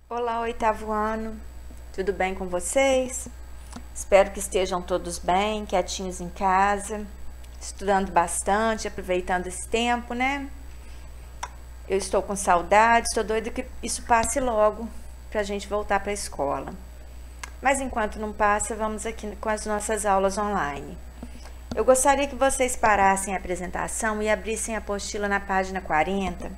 Olá, oitavo ano, tudo bem com vocês? Espero que estejam todos bem, quietinhos em casa, estudando bastante, aproveitando esse tempo, né? Eu estou com saudade, estou doida que isso passe logo para a gente voltar para a escola. Mas enquanto não passa, vamos aqui com as nossas aulas online. Eu gostaria que vocês parassem a apresentação e abrissem a apostila na página 40.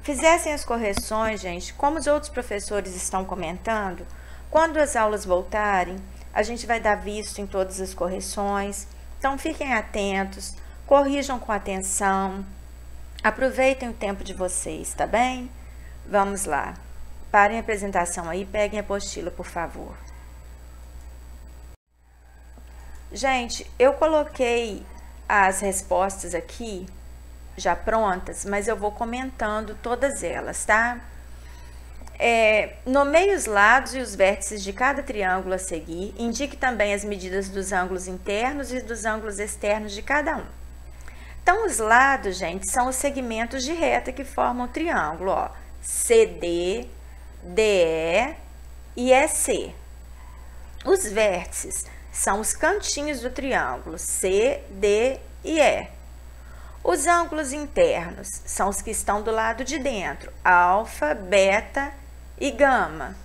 Fizessem as correções, gente, como os outros professores estão comentando. Quando as aulas voltarem, a gente vai dar visto em todas as correções. Então, fiquem atentos, corrijam com atenção, aproveitem o tempo de vocês, tá bem? Vamos lá. Parem a apresentação aí, peguem a apostila, por favor. Gente, eu coloquei as respostas aqui já prontas, mas eu vou comentando todas elas, tá? Nomeie os lados e os vértices de cada triângulo a seguir. Indique também as medidas dos ângulos internos e dos ângulos externos de cada um. Então, os lados, gente, são os segmentos de reta que formam o triângulo, ó. CD, DE e EC. Os vértices são os cantinhos do triângulo, C, D e E. Os ângulos internos são os que estão do lado de dentro, alfa, beta e gama.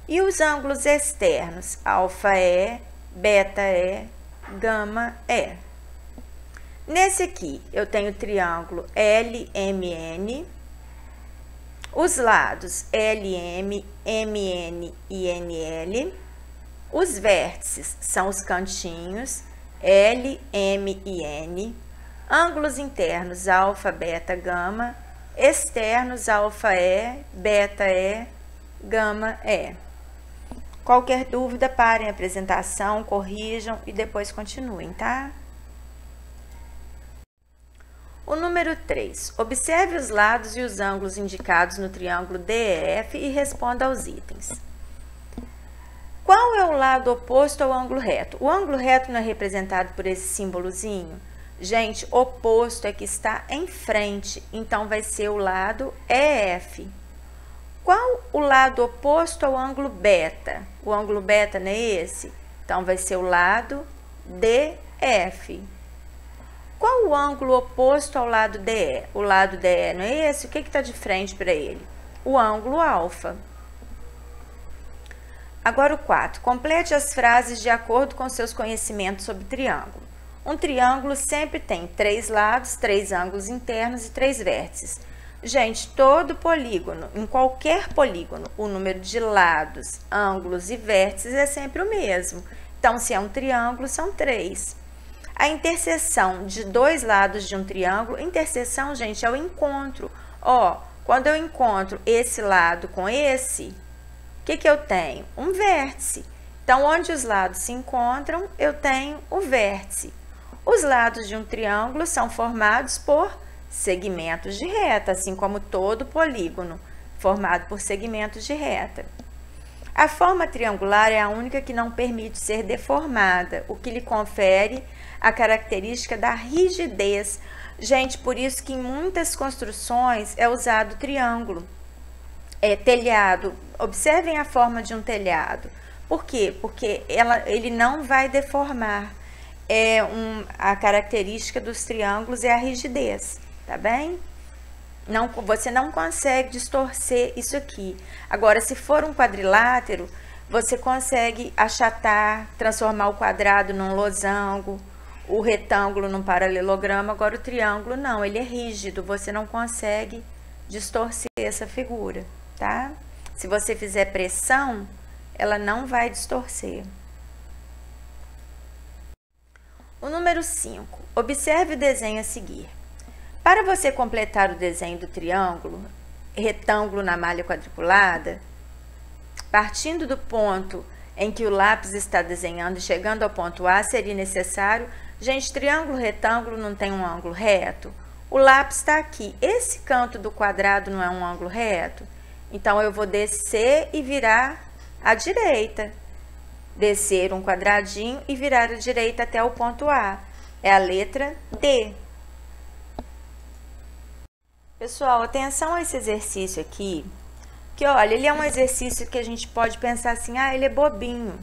E os ângulos externos, alfa E, beta E, gama E. Nesse aqui, eu tenho o triângulo LMN, os lados LM, MN e NL. Os vértices são os cantinhos L, M e N. Ângulos internos, alfa, beta, gama. Externos, alfa E, beta E, gama E. Qualquer dúvida, parem a apresentação, corrijam e depois continuem, tá? O número 3. Observe os lados e os ângulos indicados no triângulo DEF e responda aos itens. Qual é o lado oposto ao ângulo reto? O ângulo reto não é representado por esse símbolozinho? Gente, oposto é que está em frente, então vai ser o lado EF. Qual o lado oposto ao ângulo beta? O ângulo beta não é esse? Então, vai ser o lado DF. Qual o ângulo oposto ao lado DE? O lado DE não é esse? O que está de frente para ele? O ângulo alfa. Agora o 4. Complete as frases de acordo com seus conhecimentos sobre triângulo. Um triângulo sempre tem 3 lados, 3 ângulos internos e 3 vértices. Gente, todo polígono, em qualquer polígono, o número de lados, ângulos e vértices é sempre o mesmo. Então, se é um triângulo, são 3. A interseção de 2 lados de um triângulo, interseção, gente, é o encontro. Ó, quando eu encontro esse lado com esse, o que eu tenho? Um vértice. Então, onde os lados se encontram, eu tenho o vértice. Os lados de um triângulo são formados por segmentos de reta, assim como todo polígono formado por segmentos de reta. A forma triangular é a única que não permite ser deformada, o que lhe confere a característica da rigidez. Gente, por isso que em muitas construções é usado triângulo. Telhado, observem a forma de um telhado. Por quê? Porque ele não vai deformar. A característica dos triângulos é a rigidez, tá bem? Você não consegue distorcer isso aqui. Agora, se for um quadrilátero, você consegue achatar, transformar o quadrado num losango, o retângulo num paralelogramo. Agora, o triângulo não, ele é rígido, você não consegue distorcer essa figura, tá? Se você fizer pressão, ela não vai distorcer. O número 5. Observe o desenho a seguir. Para você completar o desenho do triângulo, retângulo na malha quadriculada, partindo do ponto em que o lápis está desenhando e chegando ao ponto A, seria necessário... Gente, triângulo, retângulo não tem um ângulo reto? O lápis está aqui. Esse canto do quadrado não é um ângulo reto? Então, eu vou descer e virar à direita. Descer um quadradinho e virar à direita até o ponto A. É a letra D. Pessoal, atenção a esse exercício aqui. que, olha, ele é um exercício que a gente pode pensar assim, ah, ele é bobinho.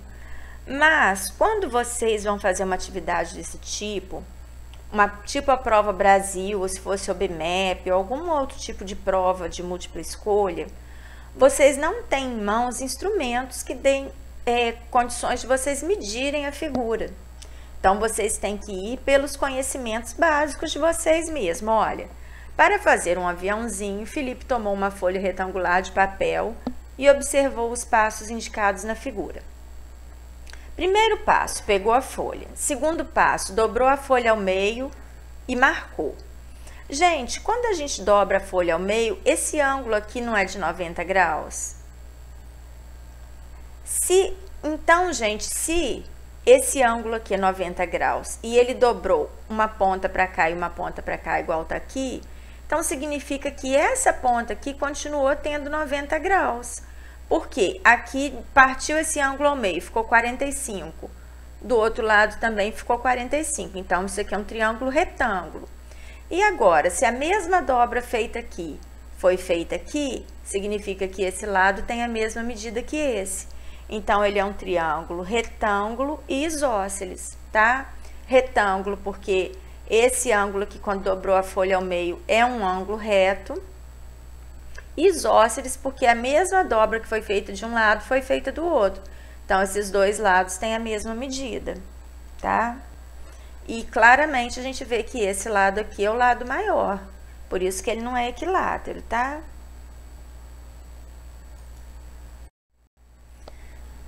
Mas, quando vocês vão fazer uma atividade desse tipo, tipo a prova Brasil, ou se fosse o BMAP, ou algum outro tipo de prova de múltipla escolha, vocês não têm em mãos instrumentos que deem condições de vocês medirem a figura. Então, vocês têm que ir pelos conhecimentos básicos de vocês mesmos. Olha, para fazer um aviãozinho, Felipe tomou uma folha retangular de papel e observou os passos indicados na figura. Primeiro passo, pegou a folha. Segundo passo, dobrou a folha ao meio e marcou. Gente, quando a gente dobra a folha ao meio, esse ângulo aqui não é de 90 graus? Então, gente, se esse ângulo aqui é 90 graus e ele dobrou uma ponta para cá e uma ponta para cá igual tá aqui, então significa que essa ponta aqui continuou tendo 90 graus. Porque aqui partiu esse ângulo ao meio, ficou 45. Do outro lado também ficou 45. Então, isso aqui é um triângulo retângulo. E agora, se a mesma dobra feita aqui foi feita aqui, significa que esse lado tem a mesma medida que esse. Então, ele é um triângulo retângulo e isósceles, tá? Retângulo porque esse ângulo aqui, quando dobrou a folha ao meio, é um ângulo reto. Isósceles porque a mesma dobra que foi feita de um lado foi feita do outro. Então, esses dois lados têm a mesma medida, tá? E claramente a gente vê que esse lado aqui é o lado maior. Por isso que ele não é equilátero, tá?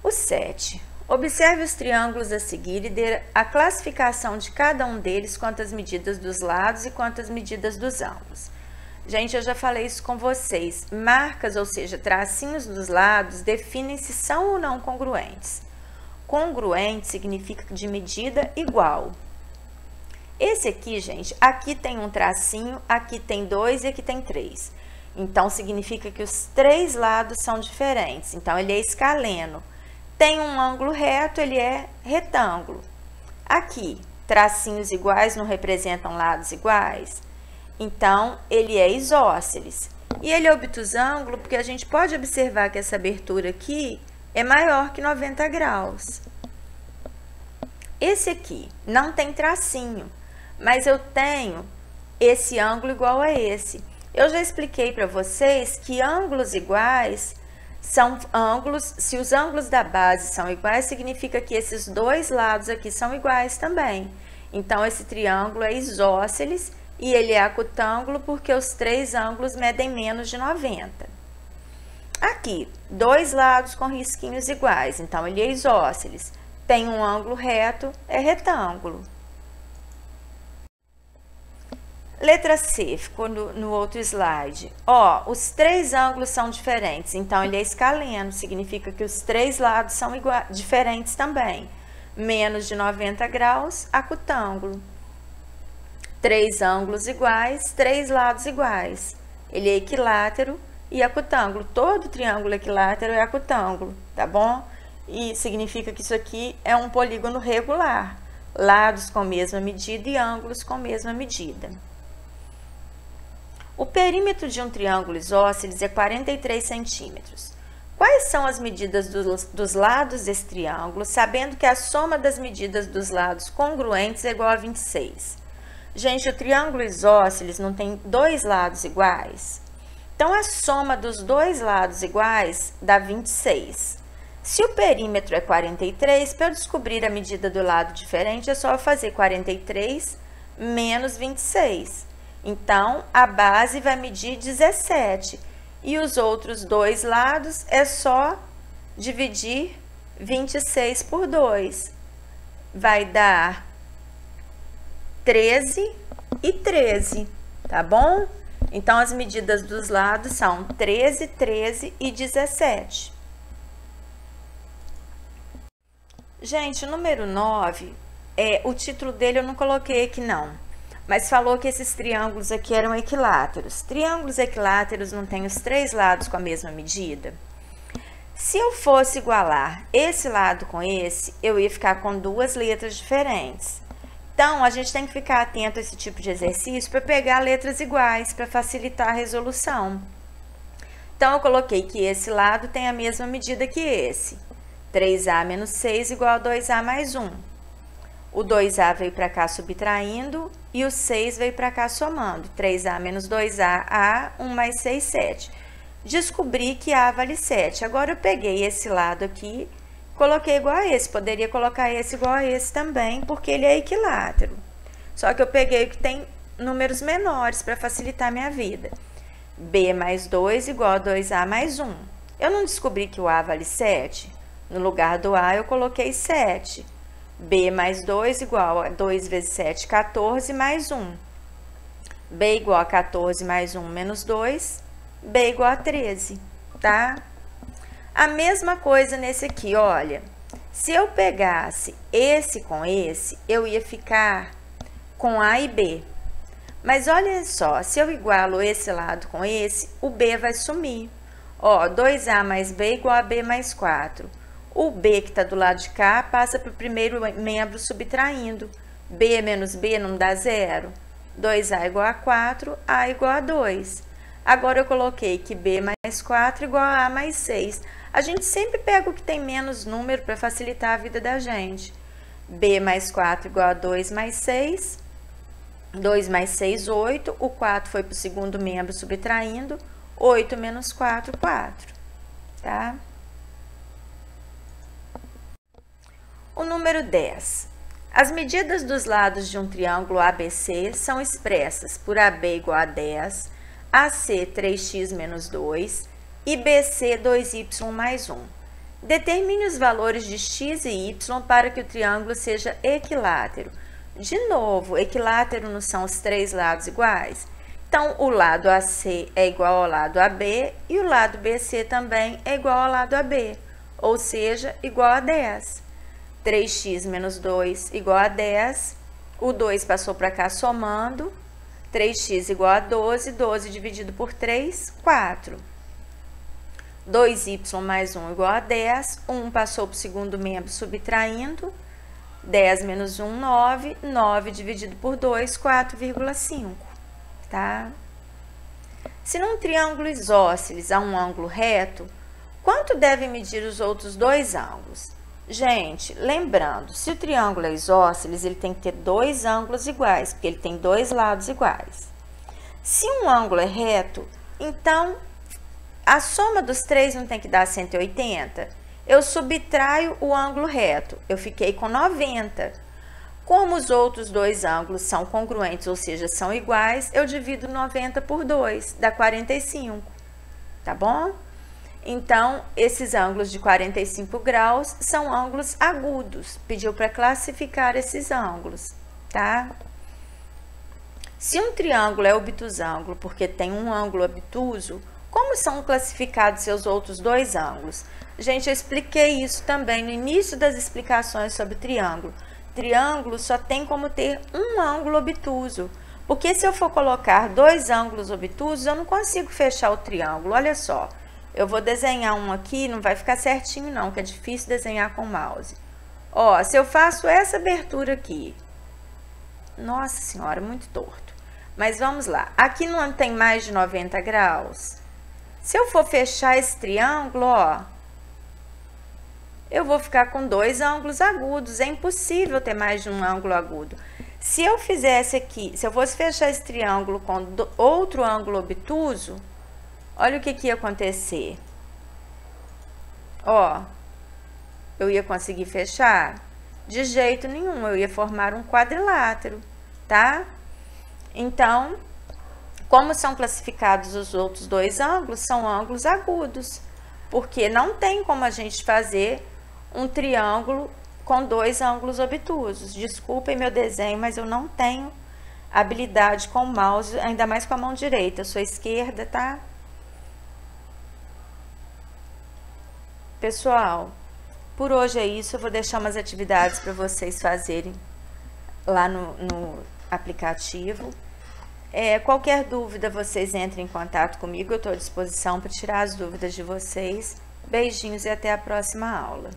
O 7. Observe os triângulos a seguir e dê a classificação de cada um deles quanto às medidas dos lados e quanto às medidas dos ângulos. Gente, eu já falei isso com vocês. Marcas, ou seja, tracinhos dos lados, definem se são ou não congruentes. Congruente significa de medida igual. Esse aqui, gente, aqui tem um tracinho, aqui tem 2 e aqui tem 3. Então, significa que os 3 lados são diferentes. Então, ele é escaleno. Tem um ângulo reto, ele é retângulo. Aqui, tracinhos iguais não representam lados iguais. Então, ele é isósceles. E ele é obtusângulo porque a gente pode observar que essa abertura aqui é maior que 90 graus. Esse aqui não tem tracinho, mas eu tenho esse ângulo igual a esse. Eu já expliquei para vocês que ângulos iguais são ângulos, se os ângulos da base são iguais, significa que esses dois lados aqui são iguais também. Então, esse triângulo é isósceles e ele é acutângulo porque os 3 ângulos medem menos de 90. Aqui, 2 lados com risquinhos iguais, então ele é isósceles. Tem um ângulo reto, é retângulo. Letra C, ficou no outro slide. Ó, os 3 ângulos são diferentes, então ele é escaleno, significa que os 3 lados são diferentes também. Menos de 90 graus, acutângulo. 3 ângulos iguais, 3 lados iguais. Ele é equilátero e acutângulo. Todo triângulo equilátero é acutângulo, tá bom? E significa que isso aqui é um polígono regular. Lados com mesma medida e ângulos com mesma medida. O perímetro de um triângulo isósceles é 43 centímetros. Quais são as medidas dos lados desse triângulo, sabendo que a soma das medidas dos lados congruentes é igual a 26? Gente, o triângulo isósceles não tem 2 lados iguais? Então, a soma dos 2 lados iguais dá 26. Se o perímetro é 43, para eu descobrir a medida do lado diferente, é só eu fazer 43 menos 26. Então, a base vai medir 17. E os outros 2 lados é só dividir 26 por 2. Vai dar 13 e 13, tá bom? Então, as medidas dos lados são 13, 13 e 17. Gente, o número 9, o título dele eu não coloquei aqui não, mas falou que esses triângulos aqui eram equiláteros. Triângulos equiláteros não têm os 3 lados com a mesma medida? Se eu fosse igualar esse lado com esse, eu ia ficar com 2 letras diferentes. Então, a gente tem que ficar atento a esse tipo de exercício para pegar letras iguais, para facilitar a resolução. Então, eu coloquei que esse lado tem a mesma medida que esse. 3A menos 6 igual a 2A mais 1. O 2A veio para cá subtraindo e o 6 veio para cá somando. 3A menos 2A, A, 1 mais 6, 7. Descobri que A vale 7. Agora, eu peguei esse lado aqui, coloquei igual a esse. Poderia colocar esse igual a esse também, porque ele é equilátero. Só que eu peguei o que tem números menores para facilitar a minha vida. B mais 2 igual a 2A mais 1. Eu não descobri que o A vale 7? No lugar do A, eu coloquei 7. B mais 2 igual a 2 vezes 7, 14, mais 1. B igual a 14 mais 1 menos 2. B igual a 13, tá? A mesma coisa nesse aqui, olha. Se eu pegasse esse com esse, eu ia ficar com A e B. Mas olha só, se eu igualo esse lado com esse, o B vai sumir. Ó, 2A mais B igual a B mais 4. O B que está do lado de cá passa para o primeiro membro subtraindo. B menos B não dá 0. 2A igual a 4, A igual a 2. Agora eu coloquei que B mais 4 igual a A mais 6. A gente sempre pega o que tem menos número para facilitar a vida da gente. B mais 4 igual a 2 mais 6. 2 mais 6, 8. O 4 foi para o segundo membro subtraindo. 8 menos 4, 4. Tá? O número 10. As medidas dos lados de um triângulo ABC são expressas por AB igual a 10, AC 3x menos 2 e BC 2y mais 1. Determine os valores de x e y para que o triângulo seja equilátero. De novo, equilátero não são os três lados iguais? Então, o lado AC é igual ao lado AB e o lado BC também é igual ao lado AB, ou seja, igual a 10. 3x menos 2 igual a 10, o 2 passou para cá somando, 3x igual a 12, 12 dividido por 3, 4. 2y mais 1 igual a 10, 1 passou para o segundo membro subtraindo, 10 menos 1, 9, 9 dividido por 2, 4,5, tá? Se num triângulo isósceles há um ângulo reto, quanto devem medir os outros dois ângulos? Gente, lembrando, se o triângulo é isósceles, ele tem que ter dois ângulos iguais, porque ele tem dois lados iguais. Se um ângulo é reto, então a soma dos três não tem que dar 180? Eu subtraio o ângulo reto, eu fiquei com 90. Como os outros dois ângulos são congruentes, ou seja, são iguais, eu divido 90 por 2, dá 45, tá bom? Então, esses ângulos de 45 graus são ângulos agudos. Pediu para classificar esses ângulos, tá? Se um triângulo é obtusângulo porque tem um ângulo obtuso, como são classificados seus outros dois ângulos? Gente, eu expliquei isso também no início das explicações sobre triângulo. Triângulo só tem como ter um ângulo obtuso, porque se eu for colocar dois ângulos obtusos, eu não consigo fechar o triângulo. Olha só. Eu vou desenhar um aqui, não vai ficar certinho não, que é difícil desenhar com o mouse. Ó, se eu faço essa abertura aqui, nossa senhora, muito torto. Mas vamos lá, aqui não tem mais de 90 graus. Se eu for fechar esse triângulo, ó, eu vou ficar com dois ângulos agudos, é impossível ter mais de um ângulo agudo. Se eu fizesse aqui, se eu fosse fechar esse triângulo com outro ângulo obtuso, olha o que ia acontecer. Ó, eu ia conseguir fechar? De jeito nenhum, eu ia formar um quadrilátero, tá? Então, como são classificados os outros dois ângulos? São ângulos agudos, porque não tem como a gente fazer um triângulo com dois ângulos obtusos. Desculpem meu desenho, mas eu não tenho habilidade com o mouse, ainda mais com a mão direita. Eu sou esquerda, tá? Pessoal, por hoje é isso. Eu vou deixar umas atividades para vocês fazerem lá no aplicativo. Qualquer dúvida, vocês entrem em contato comigo. Eu estou à disposição para tirar as dúvidas de vocês. Beijinhos e até a próxima aula.